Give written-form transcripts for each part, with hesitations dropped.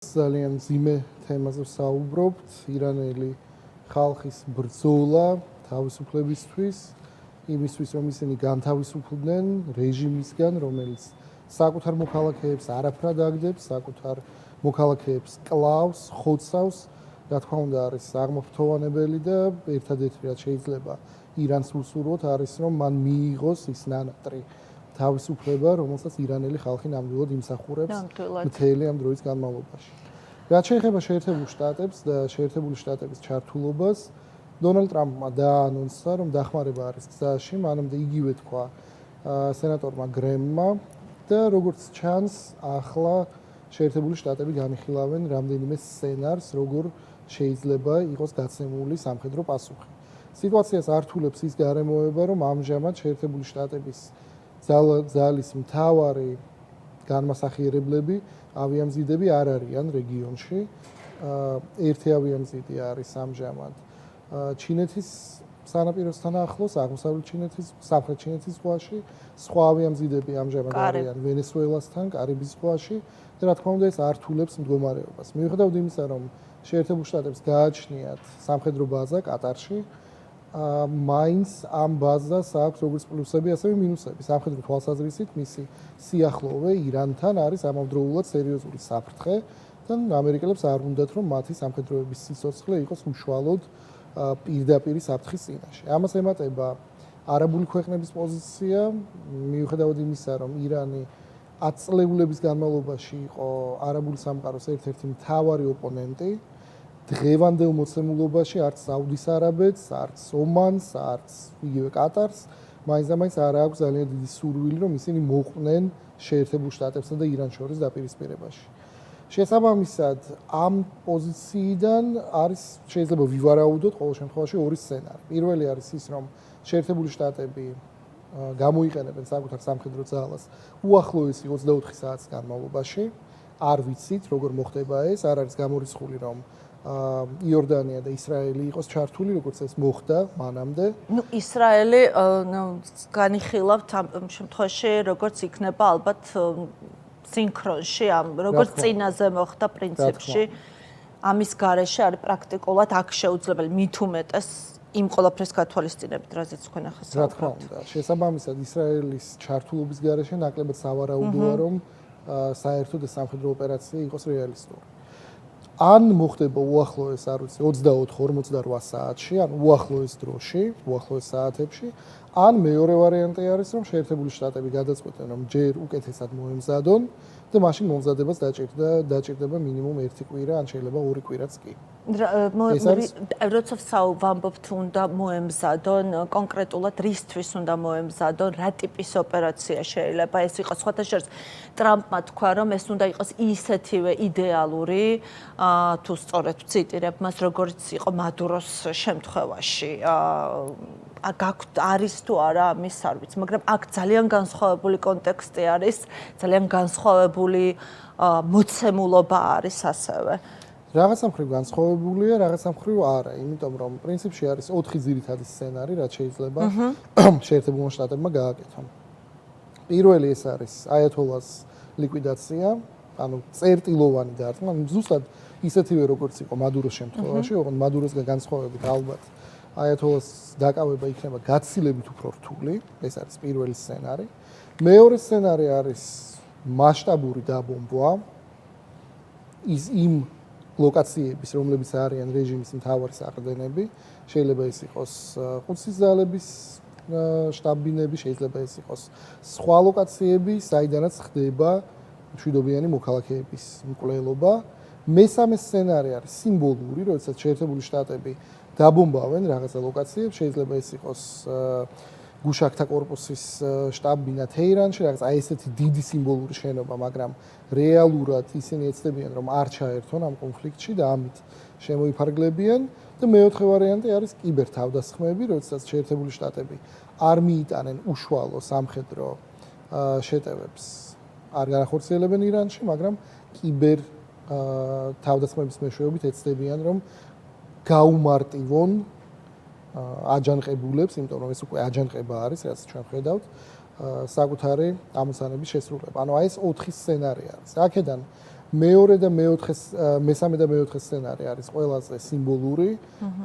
ძალიან ძიმე თემაზე ვსაუბრობთ, ირანელი ხალხის ბრძოლა თავისუფლებისთვის, იმისთვის რომ ისინი განთავისუფლდნენ რეჟიმისგან, რომელიც საკუთარ მოქალაქეებს არაფრად აგდებს, საკუთარ მოქალაქეებს კლავს, ხოცავს, რა თქმა უნდა არის აღმოფრთოვანებელი და ერთადერთი რაც შეიძლება ირანს უსურვოთ არის რომ მან მიიღოს ის ნანატრი თავისუფლება, რომელსაც ირანელი ხალხი ნამდვილად იმსახურებს მთელი ამ დროის განმავლობაში. რაც შეეხება შეერთებულ შტატებს და შეერთებული შტატების ჩართულობას, დონალდ ტრამპმა დაანონსა, რომ დახმარება არის გზაში, მანამდე იგივე თქვა სენატორმა გრემმა და როგორც ჩანს, ახლა შეერთებული შტატები განიხილავენ რამდენიმე სცენარს, როგორ შეიძლება იყოს გაცემული სამხედრო პასუხი. სიტუაციას ართულებს ის გარემოება, რომ ამჟამად შეერთებული შტატების ძალის მთავარი განმასახიერებლები ავიამზიდები არ არიან რეგიონში. ერთი ავიამზიდი არის ამჟამად ჩინეთის სანაპიროსთან ახლოს, აღმოსავლეთ ჩინეთის, სამხრეთ ჩინეთის ზღვაში, სხვა ავიამზიდები ამჟამად არიან ვენესუელასთან, კარიბის ზღვაში და რა თქმა უნდა ეს ართულებს მდგომარეობას. მიუხედავად იმისა, რომ შეერთებულ შტატებს გააჩნიათ სამხედრო ბაზა კატარში, მაინც ამ ბაზას აქვს როგორც პლუსები, ასევე მინუსები. სამხედრო თვალსაზრისით მისი სიახლოვე ირანთან არის ამავდროულად სერიოზული საფრთხე და ამერიკელებს არ უნდათ რომ მათი სამხედროების სიცოცხლე იყოს უშუალოდ პირდაპირი საფრთხის წინაშე. ამას ემატება არაბული ქვეყნების პოზიცია, მიუხედავად იმისა, რომ ირანი 10 წლების განმავლობაში იყო არაბული სამყაროს ერთ-ერთი მთავარი ოპონენტი. დღევანდელ მოცემულობაში არც საუდის არაბეთს, არც ომანს, არც იგივე კატარს, მაინც არ აქვს ძალიან დიდი სურვილი, რომ ისინი მოყვნენ შეერთებულ შტატებსა და ირანს შორის დაპირისპირებაში. შესაბამისად, ამ პოზიციიდან არის შეიძლება ვივარაუდოთ ყოველ შემთხვევაში ორი სცენარი. პირველი არის ის, რომ შეერთებული შტატები გამოიყენებენ საკუთარ სამხედრო ძალას უახლოესი 24 საათის განმავლობაში. არ ვიცით, როგორ მოხდება ეს, არ არის გამორიცხული, რომ იორდანია და ისრაელი იყოს ჩართული, როგორც ეს მოხდა მანამდე. ნუ ისრაელი განიხილავთ ამ შემთხვევაში, როგორც იქნება ალბათ სინქრონში, როგორც წინაზე მოხდა პრინციპში. ამის გარეშე არის პრაქტიკულად აქ შეუძლებელი მით უმეტეს იმ ყველაფრის გათვალისწინებით, რაზეც თქვენ ახლა საუბრობთ. რა თქმა უნდა, შესაბამისად ისრაელის ჩართულობის გარეშე ნაკლებად სავარაუდოა, რომ საერთოდ ეს სამხედრო ოპერაცია იყოს რეალისტური. ან მოხდება უახლოეს, არ ვიცი, 24-48 საათში, ან უახლოეს დროში, უახლოეს საათებში, ან მეორე ვარიანტი არის, რომ შეერთებული შტატები გადაწყვეტენ, რომ ჯერ უკეთესად მოემზადონ და მაშინ მომზადებას დაჭირდება მინიმუმ 1 კვირა, ან შეიძლება 2 კვირაც კი. როცა ვამბობთ, უნდა მოემზადონ, კონკრეტულად რისთვის უნდა მოემზადონ, რა ტიპის ოპერაცია შეიძლება ეს იყოს? სხვათა შორის ტრამპმა თქვა, რომ ეს უნდა იყოს ისეთივე იდეალური, თუ სწორედ ვციტირებ მას, როგორც იყო მადუროს შემთხვევაში. არის თუ არა ამის არ ვიცი, მაგრამ აქ ძალიან განსხვავებული კონტექსტი არის, ძალიან განსხვავებული მოცემულობა არის ასევე. რაღაცა მხრივ განსხვავებულია, რაღაცა მხრივ არა, იმიტომ რომ პრინციპში არის 4 ძირითადი სცენარი, რაც შეიძლება შეერთებულმა შტატებმა გააკეთონ. პირველი ეს არის აიათოლას ლიკვიდაცია, ანუ წერტილოვანი დარტყმა, ზუსტად ისეთივე როგორც იყო მადუროს შემთხვევაში, ოღონდ მადუროსგან განსხვავებით ალბათ აიათოლას დაკავება იქნება გაცილებით უფრო რთული, ეს არის პირველი სცენარი. მეორე სცენარი არის მასშტაბური დაბომბვა იმ ლოკაციების, რომლებიც არიან რეჟიმის მთავარი საყრდენები, შეიძლება ეს იყოს ყუდსის ძალების შტაბ-ბინები, შეიძლება ეს იყოს სხვა ლოკაციები, საიდანაც ხდება მშვიდობიანი მოქალაქეების მკვლელობა. მესამე სცენარი არის სიმბოლური, როდესაც შეერთებული შტატები დაბომბავენ რაღაცა ლოკაციებს, შეიძლება ეს იყოს გუშაქთა კორპუსის შტაბ-ბინა თეირანში, რაღაც აი ესეთი დიდი სიმბოლური შენობა, მაგრამ რეალურად ისინი ეცდებიან, რომ არ ჩაერთონ ამ კონფლიქტში და ამით შემოიფარგლებიან და მეოთხე ვარიანტი არის კიბერთავდასხმები, როდესაც შეერთებული შტატები არ მიიტანენ უშუალო სამხედრო შეტევებს, არ განახორციელებენ ირანში, მაგრამ კიბერ თავდასხმების მეშვეობით ეცდებიან, რომ გაუმარტივონ აჯანყებულებს, იმიტომ რომ ეს უკვე აჯანყება არის, რაც ჩვენ ხედავთ, საკუთარი ამოცანების შესრულება. ანუ აი ეს 4 სცენარი არის. აქედან მეორე და მეოთხე მესამე და მეოთხე სცენარი არის ყველაზე სიმბოლური.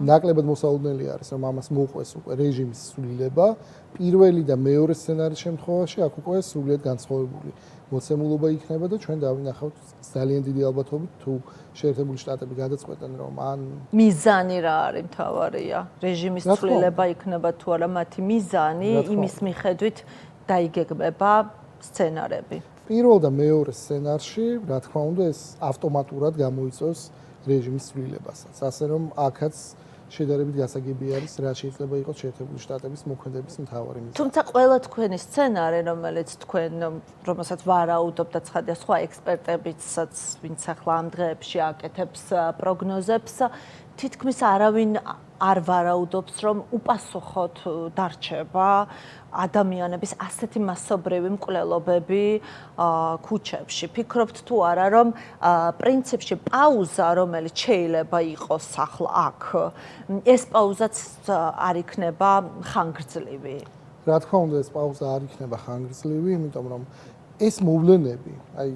ნაკლებად მოსაუდნელი არის, რომ ამას მოყვეს უკვე რეჟიმის ცვლილება. პირველი და მეორე სცენარის შემთხვევაში აქ უკვე სრულიად განსხვავებული მოცემულობა იქნება და ჩვენ დავინახავთ ძალიან დიდი ალბათობით თუ შეერთებული შტატები გადაწყვეტენ რომ ან მიზანი რა არის მთავარია რეჟიმის ცვლილება იქნება თუ არა მათი მიზანი იმის მიხედვით დაიგეგმება სცენარები. პირველ და მეორე სცენარში, რა თქმა უნდა, ეს ავტომატურად გამოიწვევს რეჟიმის ცვლილებასაც. ასე რომ აქაც შედარებით გასაგები არის, რა შეიძლება იყოს შეერთებული შტატების მოქმედების მთავარი მიზანი. თუმცა ყველა თქვენი სცენარი, რომელიც თქვენ რომელსაც ვარაუდობთ და სხვა ექსპერტებიცაც, ვინც ახლა ამ დღეებში აკეთებს პროგნოზებს, თითქმის არავინ არ ვარაუდობს, რომ უპასუხოდ დარჩება ადამიანების ასეთი მასობრივი მკვლელობები ქუჩებში. ფიქრობთ თუ არა, რომ პრინციპში პაუზა, რომელიც შეიძლება იყოს ახლა აქ, ეს პაუზაც არ იქნება ხანგრძლივი? რა თქმა უნდა, ეს პაუზა არ იქნება ხანგრძლივი, იმიტომ რომ ეს მოვლენები, აი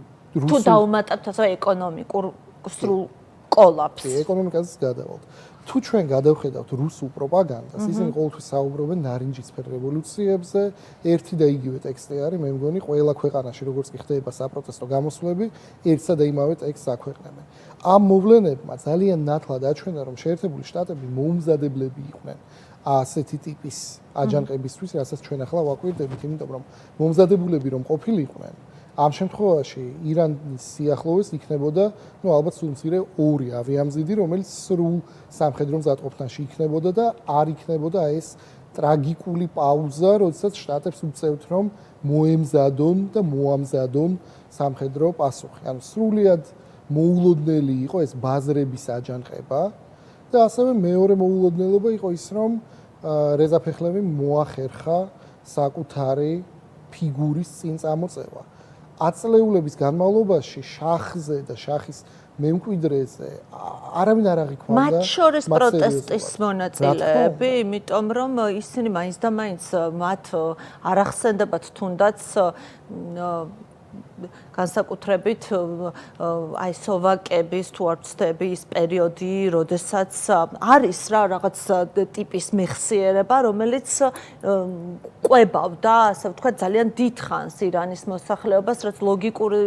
თუ დაუმატებთ ასე ეკონომიკურ სრულ კოლაფსს. ეკონომიკაზეც გადავალთ. თუ ჩვენ გადავხედავთ რუსულ პროპაგანდას, ისინი ყოველთვის საუბრობენ ნარინჯისფერ რევოლუციებზე, ერთი და იგივე ტექსტი არის, მე მგონი, ყველა ქვეყანაში, როგორც კი ხდება საპროტესტო გამოსვლები, ერთსა და იმავე ტექსტს აქვეყნებენ. ამ მოვლენებმა ძალიან ნათლად აჩვენა, რომ შეერთებული შტატები მოუმზადებლები იყვნენ ასეთი ტიპის აჯანყებისთვის, რასაც ჩვენ ახლა ვაკვირდებით, იმიტომ რომ მომზადებულები რომ ყოფილიყვნენ, ამ შემთხვევაში ირანის სიახლოვეს იქნებოდა, ალბათ სულ მცირე 2 ავიამზიდი, რომელიც სრულ სამხედრო მზადყოფნაში იქნებოდა და არ იქნებოდა ეს ტრაგიკული პაუზა, როდესაც შტატებს უწევთ, რომ მოემზადონ და მოამზადონ სამხედრო პასუხი. ანუ სრულიად მოულოდნელი იყო ეს ბაზრების აჯანყება და ასევე მეორე მოულოდნელობა იყო ის, რომ რეზა ფეხლევი მოახერხა საკუთარი ფიგურის წინ წამოწევა. აწლეულების განმავლობაში შახზე და შახის მემკვიდრეზე არავინ არ აღიქვამდა. მათ შორის პროტესტის მონაწილეები, იმიტომ რომ ისინი მაინც და მაინც მათ არ ახსენდებათ თუნდაც განსაკუთრებით აი სოვაკების თუ არ ვცდები ის პერიოდი, როდესაც არის რა რაღაც ტიპის მეხსიერება, რომელიც ყვებავდა, ასე ვთქვათ, ძალიან დიდხანს ირანის მოსახლეობას, რაც ლოგიკური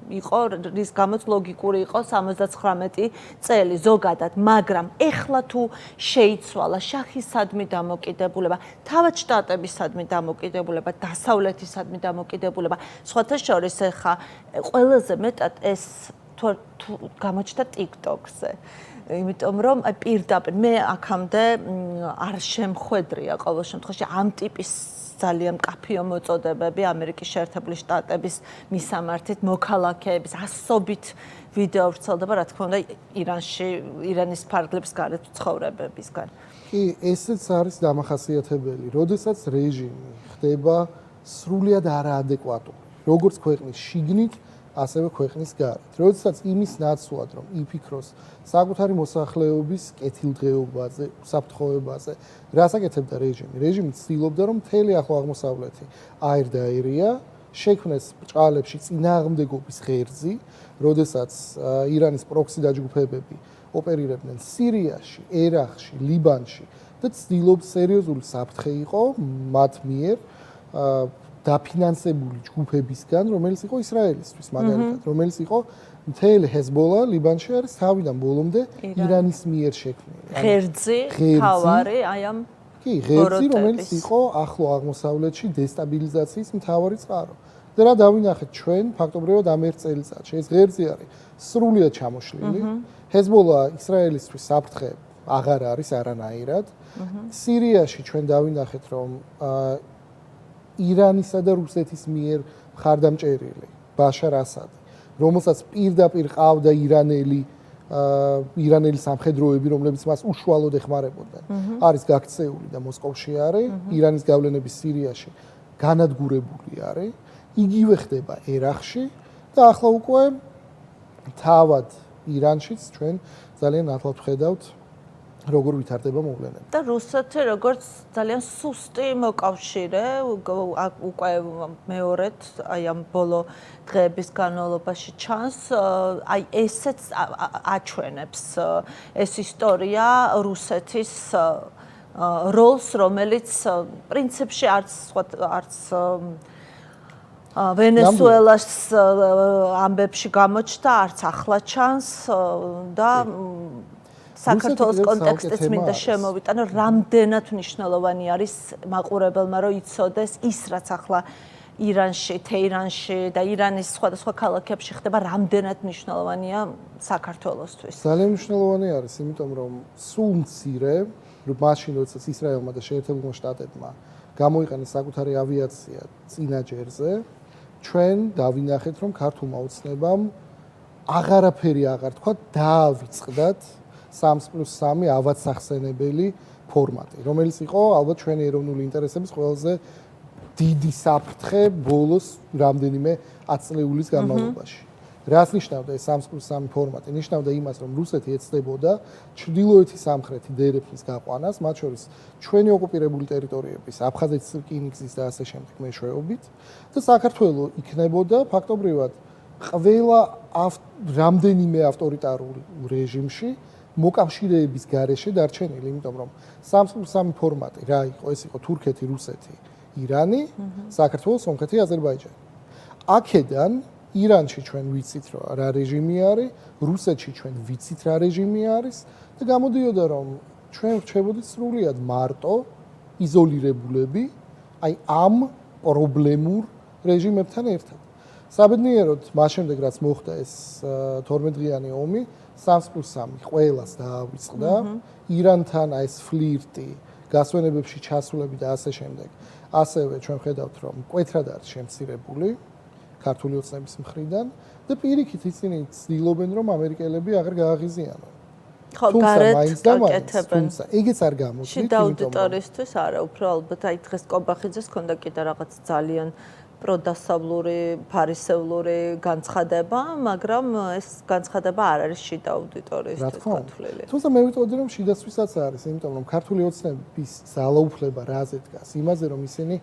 იყო, რის გამოც ლოგიკური იყო 79 წელი ზოგადად, მაგრამ ეხლა თუ შეიცვალა შაჰისადმი დამოკიდებულება, თავად შტატებისადმი დამოკიდებულება, დასავლეთისადმი დამოკიდებულება, სხვათა შორის ეხა ყველაზე მეტად ეს თუ გამოჩნდა TikTok-ზე. იმიტომ რომ პირდაპირ მე აქამდე არ შემხვედრია ყოველ შემთხვევაში ამ ტიპის ძალიან მკაფიო მოწოდებები ამერიკის შეერთებული შტატების მისამართით მოქალაქეების ასობით ვიდეო ვრცელდება, რა თქმა უნდა, ირანში, ირანის ფარგლებს გარეთ ცხოვრებებისგან. კი, ესეც არის დამახასიათებელი, როდესაც რეჟიმი ხდება სრულიად არაადეკვატური, როგორც ქვეყნის შიგნით, ასევე ქვეყნის გარეთ. როდესაც იმის ნაცვლად, რომ იფიქროს საკუთარი მოსახლეობის კეთილდღეობაზე, უსაფრთხოებაზე, რას აკეთებდა რეჟიმი? რეჟიმი ცდილობდა, რომ მთელი ახლო აღმოსავლეთი აირდა-აირია, შექმნეს ბრჭყალებში წინააღმდეგობის ღერძი, როდესაც ირანის პროქსი დაჯგუფებები ოპერირებდნენ სირიაში, ერაყში, ლიბანში და ცდილობდა სერიოზული საფრთხე იყო მათ მიერ დაფინანსებული ჯგუფებისგან, რომელიც იყო ისრაელისთვის, მაგალითად, რომელიც იყო მთელი ჰეზბოლა ლიბანში არის თავიდან ბოლომდე ირანის მიერ შექმნილი. ღერძი, თავარი, აი ამ კი, ღერძი, რომელიც იყო ახლო აღმოსავლეთში დესტაბილიზაციის მთავარი წყარო. და რა დავინახეთ ჩვენ, ფაქტობრივად ამ ერთ წელიწადში, ეს ღერძი არის სრულიად ჩამოშლილი. ჰეზბოლა ისრაელისთვის საფრთხე აღარ არის არანაირად. სირიაში ჩვენ დავინახეთ, რომ ირანისა და რუსეთის მიერ მხარდამჭერილი ბაშარ ასადი, რომელსაც პირდაპირ ყავდა ირანელი სამხედროები, რომლებიც მას უშუალოდ ეხმარებოდნენ. არის გაქცეული და მოსკოვში არის, ირანის გავლენები სირიაში განადგურებული არის. იგივე ხდება ერაყში და ახლა უკვე თავად ირანშიც ჩვენ ძალიან ნათლად ვხედავთ როგორ ვითარდება მოვლენები. და რუსეთი როგორც ძალიან სუსტი მოკავშირე, უკვე მეორედ აი ამ ბოლო დღეების განმავლობაში ჩანს, აი ესეც აჩვენებს ეს ისტორია რუსეთის როლს, რომელიც პრინციპში არც ვენესუელას ამბებში გამოჩნდა, არც ახლა ჩანს და საქართველოს კონტექსტიც მინდა შემოვიტანო, რამდენად მნიშვნელოვანი არის მაყურებელმა რომ იცოდეს ის, რაც ახლა ირანში, თეირანში და ირანის სხვადასხვა ქალაქებში ხდება, რამდენად მნიშვნელოვანია საქართველოსთვის. ძალიან მნიშვნელოვანი არის, იმიტომ რომ სულ მცირე, მაშინ როდესაც ისრაელმა და შეერთებულმა შტატებმა გამოიყენეს საკუთარი ავიაცია წინა ჯერზე, ჩვენ დავინახეთ, რომ ქართულმა ოცნებამ აღარაფერი აღარ თქვა, დაავიწყდათ 3+3 ავადსახსენებელი ფორმატი, რომელიც იყო ალბათ ჩვენი ეროვნული ინტერესების ყველაზე დიდი საფრთხე ბოლოს რამდენიმე ათწლეულის განმავლობაში. რას ნიშნავდა ეს 3+3 ფორმატი? ნიშნავდა იმას, რომ რუსეთი ეცდებოდა ჩრდილოეთი სამხრეთი დერეფნის გაყვანას, მათ შორის ჩვენი ოკუპირებული ტერიტორიების, აფხაზეთის რკინიგზის და ასე შემდეგ მეშვეობით და საქართველოს იქნებოდა ფაქტობრივად ყველა რამდენიმე ავტორიტარულ რეჟიმში მოკავშირეების გარეშე დარჩენილი, იმიტომ რომ 3+3 ფორმატი რა იყო? ეს იყო თურქეთი, რუსეთი, ირანი, საქართველოს, სომხეთი, აზერბაიჯანი. აქედან ირანში ჩვენ ვიცით რა რეჟიმი არის, რუსეთში ჩვენ ვიცით რა რეჟიმი არის და გამოდიოდა რომ ჩვენ რჩებოდით სრულიად მარტო იზოლირებულები, აი ამ პრობლემურ რეჟიმებთან ერთად. საბედნიეროდ, მას შემდეგ რაც მოხდა ეს 12 დღიანი ომი, 3+3 ყველას დაავიწყდა, ირანთან ეს ფლირტი, გასვენებებში ჩასულები და ასე შემდეგ. ასევე ჩვენ ხედავთ რომ მკვეთრად არის შემცირებული ქართული ოცნების მხრიდან და პირიქით ისინი ცდილობენ რომ ამერიკელები აღარ გააღიზიანონ. ხო, გარეთ აკეთებენ. თუმცა ეგეც არ გამოჩნდა. შიდა აუდიტორიისთვის არა, უფრო ალბათ აი დღეს კობახიძეს ქონდა კიდე რაღაც ძალიან პროდასავლური, ფარისევლური განცხადება, მაგრამ ეს განცხადება არ არის შიდა აუდიტორიისთვის გათვლილი. თუმცა მე ვიტყოდი რომ შიდასთვისაც არის, იმიტომ რომ ქართული ოცნების ძალაუფლება რაზე დგას? იმაზე რომ ისინი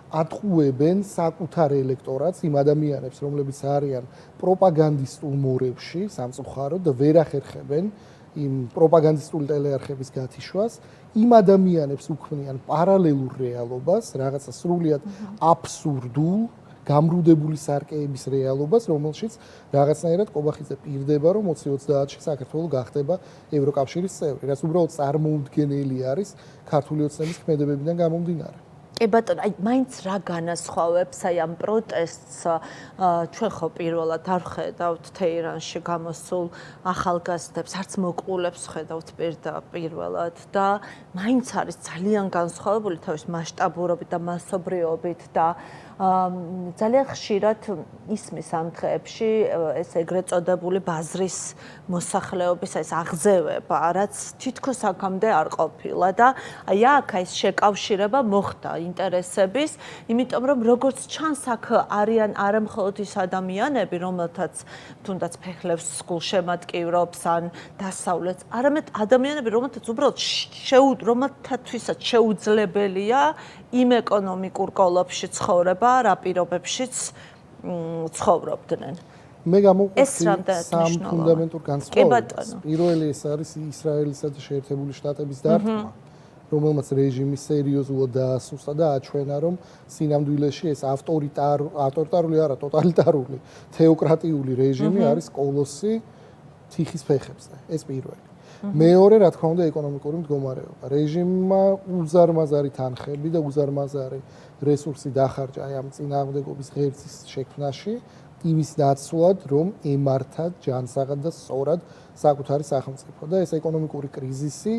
ატყუებენ საკუთარ ელექტორატს, იმ ადამიანებს, რომლებიც არიან პროპაგანდისტულ მორევში, სამწუხაროდ და ვერ ახერხებენ იმ პროპაგანდისტული ტელეარხების გათიშვას, იმ ადამიანებს უქმნიან პარალელურ რეალობას, რაღაცა სრულიად აბსურდულ, გამრუდებული სარკეების რეალობას, რომელშიც რაღაცნაირად კობახიძე პირდება, რომ 2030-ში საქართველოს გახდება ევროკავშირის წევრი, რაც უბრალოდ წარმოუდგენელი არის ქართული ოცნების ქმედებებიდან გამომდინარე. კი ბატონო, აი მაინც რა განასხვავებს აი ამ პროტესტს ჩვენ ხო პირველად არ ხედავთ თეირანში გამოსულ ახალგაზრდებს, არც მოკლულებს ხედავთ პირველად და მაინც არის ძალიან განსხვავებული თავის მასშტაბურობით და მასობრიობით და ძალიან ხშირად ისმის ამ დღეებში ეს ეგრეთ წოდებული ბაზრის მოსახლეობის ეს აღზევება, რაც თითქოს აქამდე არ ყოფილა და აი აქ ეს შეკავშირება მოხდა ინტერესების, იმიტომ რომ როგორც ჩანს აქ არიან არა მხოლოდ ის ადამიანები, რომელთაც თუნდაც ფეხლებს გულშემატკივრობს ან დასავლეთს, არამედ ადამიანები, რომელთაც უბრალოდ რომელთათვისაც შეუძლებელია იმ ეკონომიკურ კოლოფში ცხოვრება, რა პირობებშიც ცხოვრობდნენ. მე გამოვყავთ სამ ფუნდამენტურ განსხვავებას. პირველი ეს არის ისრაელისა და შეერთებული შტატების დარტყმა, რომელმაც რეჟიმი სერიოზულად დაასუსტა და აჩვენა, რომ სინამდვილეში ეს ავტორიტარული არა, ტოტალიტარული, თეოკრატიული რეჟიმი არის კოლოსი თიხის ფეხებზე. ეს პირველი. მეორე, რა თქმა უნდა, ეკონომიკური მდგომარეობა. რეჟიმმა უზარმაზარი თანხები და უზარმაზარი რესურსი დახარჯა აი ამ წინააღმდეგობის ღერძის შექმნაში, იმის ნაცვლად, რომ ემართა ჯანსაღად და სწორად საკუთარი სახელმწიფო და ეს ეკონომიკური კრიზისი,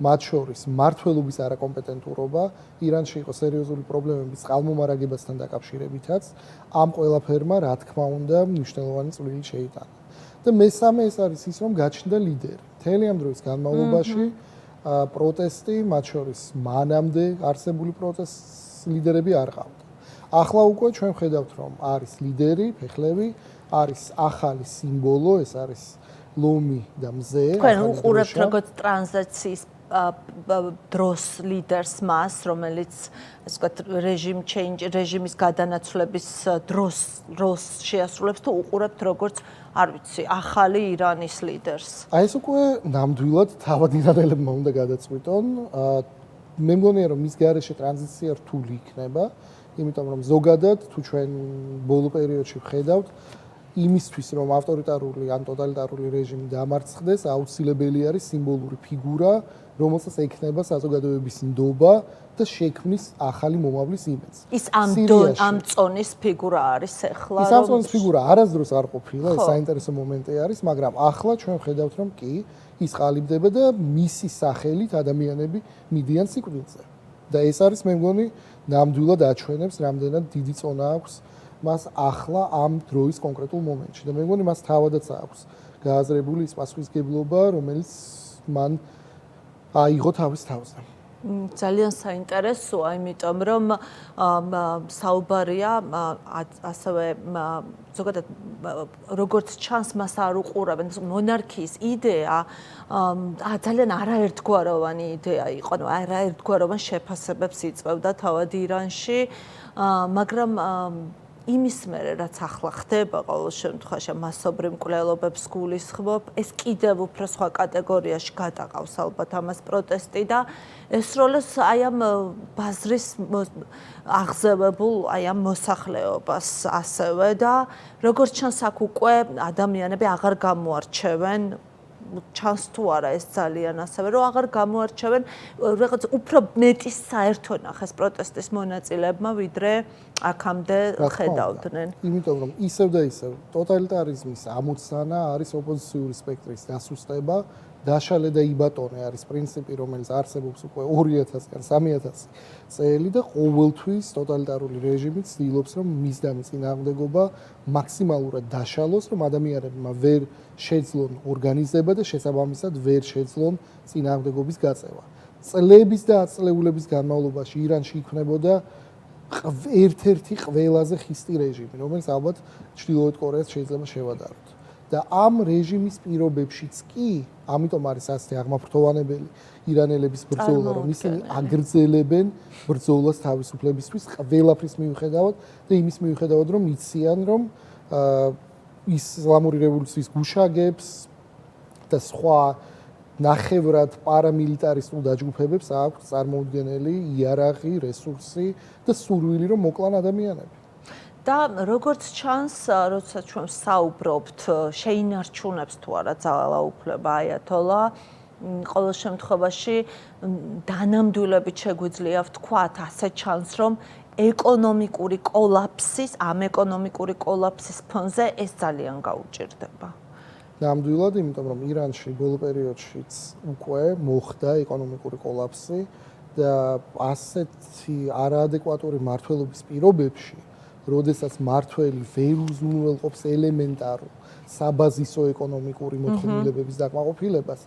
მათ შორის მმართველობის არაკომპეტენტურობა, ირანში იყო სერიოზული პრობლემები წყალმომარაგებასთან დაკავშირებითაც, ამ ყველაფერმა, რა თქმა უნდა, მნიშვნელოვანი წვლილი შეიტანა. და მესამე ეს არის ის, რომ გაჩნდა ლიდერი. მთელი ამ დროის განმავლობაში პროტესტი, მათ შორის მანამდე არსებული პროტესტის ლიდერები არ ყავდა. ახლა უკვე ჩვენ ხედავთ, რომ არის ლიდერი, ფეხლები, არის ახალი სიმბოლო, ეს არის ლომი და მზე. თქვენ უყურებთ როგორც ტრანზიციის დროს ლიდერს მას, რომელიც ასე ვთქვათ რეჟიმის გადანაცვლების დროს შეასრულებს თუ უყურებთ როგორც არ ვიცი, ახალი ირანის ლიდერს. აი ეს უკვე ნამდვილად თავად ირანელებმა უნდა გადაწყვიტონ. მე მგონია რომ მის გარეშე ტრანზიცია რთული იქნება, იმიტომ რომ ზოგადად თუ ჩვენ ბოლო პერიოდში ვხედავთ იმისთვის რომ ავტორიტარული ან ტოტალიტარული რეჟიმი დამარცხდეს, აუცილებელი არის სიმბოლური ფიგურა, რომელსაც ექნება საზოგადოების ნდობა და შექმნის ახალი მომავლის იმედს. ის ამ წონის ფიგურა არის ახლა. ის ამ წონის ფიგურა არასდროს არ ყოფილა, ეს საინტერესო მომენტი არის, მაგრამ ახლა ჩვენ ვხედავთ რომ კი ის ყალიბდება და მისი სახელით ადამიანები მიდიან სიკვდილზე. და ეს არის მე მგონი ნამდვილად აჩვენებს რამდენად დიდი წონა აქვს მას ახლა ამ დროის კონკრეტულ მომენტში და მე მგონი მას თავადაც აქვს გააზრებული ის პასუხისგებლობა, რომელიც მან აიღო თავის თავზე. ძალიან საინტერესოა, იმიტომ რომ საუბარია ასევე ზოგადად როგორც ჩანს მას არ უყურებენ მონარქიის იდეა ძალიან არაერთგვაროვანი იდეა იყო, არაერთგვაროვან შეფასებებს იწვევდა თავად ირანში, მაგრამ იმის მერე რაც ახლა ხდება ყოველ შემთხვევაში მასობრივ მკვლელობებს გულისხმობ, ეს კიდევ უფრო სხვა კატეგორიაში გადაყავს ალბათ ამას პროტესტი და ეს როლს აი ამ ბაზრის აღზევებულ აი ამ მოსახლეობას ასევე და როგორც ჩანს აქ უკვე ადამიანები აღარ გამოარჩევენ ჩანს თუ არა ეს ძალიან ასევე რომ აღარ გამოარჩევენ რაღაც უფრო მეტის საერთო ნახეს პროტესტის მონაწილეებმა ვიდრე აქამდე ხედავდნენ. იმიტომ რომ ისევ და ისევ ტოტალიტარიზმის ამოცანა არის ოპოზიციური სპექტრის დასუსტება, დაშალე და იბატონე არის პრინციპი, რომელიც არსებობს უკვე 2000-დან 3000 წელი და ყოველთვის ტოტალიტარული რეჟიმი ცდილობს რომ მის და მის წინააღმდეგობა მაქსიმალურად დაშალოს, რომ ადამიანებმა ვერ შეძლონ ორგანიზება და შესაბამისად ვერ შეძლონ წინააღმდეგობის გაწევა. წლების და აწლეულების განმავლობაში ირანში იქნებოდა ერთ-ერთი ყველაზე ხისტი რეჟიმი, რომელიც ალბათ ჩრდილოეთ კორეას შეიძლება შევადაროთ. და ამ რეჟიმის პირობებშიც კი, ამიტომ არის ასე აღმაფრთოვანებელი ირანელების ბრძოლა, რომ ისინი აგრძელებენ ბრძოლას თავისუფლებისთვის ყველაფრის მიუხედავად და იმის მიუხედავად, რომ იციან, რომ ისლამური რევოლუციის გუშაგებს და სხვა ნახევრად პარამილიტარისტულ დაჯგუფებებს აქვს წარმოუდგენელი იარაღი, რესურსი და სურვილი, რომ მოკლან ადამიანები. და როგორც ჩანს, როცა ჩვენ საუბრობთ, შეინარჩუნებს თუ არა ძალაუფლება აიათოლა, ყოველ შემთხვევაში დანამდვილებით შეგვიძლია ვთქვათ, ასე ჩანს, რომ ეკონომიკური კოლაფსის ფონზე ეს ძალიან გაუჭირდება. ნამდვილად, იმიტომ რომ ირანში ბოლო პერიოდშიც უკვე მოხდა ეკონომიკური კოლაფსი და ასეთი არაადეკვატური მმართველობის პირობებში როდესაც მმართველი ვერ უზრუნველყოფს ელემენტარულ საბაზისო ეკონომიკური მოთხოვნილებების დაკმაყოფილებას,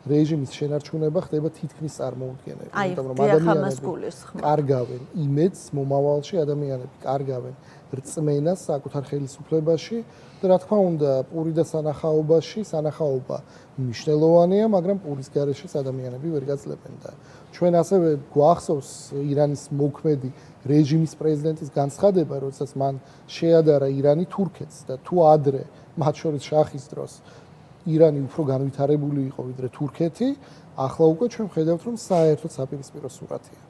რეჟიმის შენარჩუნება ხდება თითქმის წარმოუდგენელი, იმიტომ რომ ადამიანები კარგავენ იმედს მომავალში, ადამიანები კარგავენ რწმენას საკუთარ ხელისუფლებაში და რა თქმა უნდა, პური და სანახაობაში, სანახაობა მნიშვნელოვანია, მაგრამ პურის გარეშეც ადამიანები ვერ გაძლებენ და ჩვენ ასევე გვახსოვს ირანის მოქმედი რეჟიმის პრეზიდენტის განცხადება, როდესაც მან შეადარა ირანი თურქეთს და თუ ადრე, მათ შორის შახის დროს, ირანი უფრო განვითარებული იყო ვიდრე თურქეთი, ახლა უკვე ჩვენ ვხედავთ, რომ საერთოდ საპირისპირო სურათია.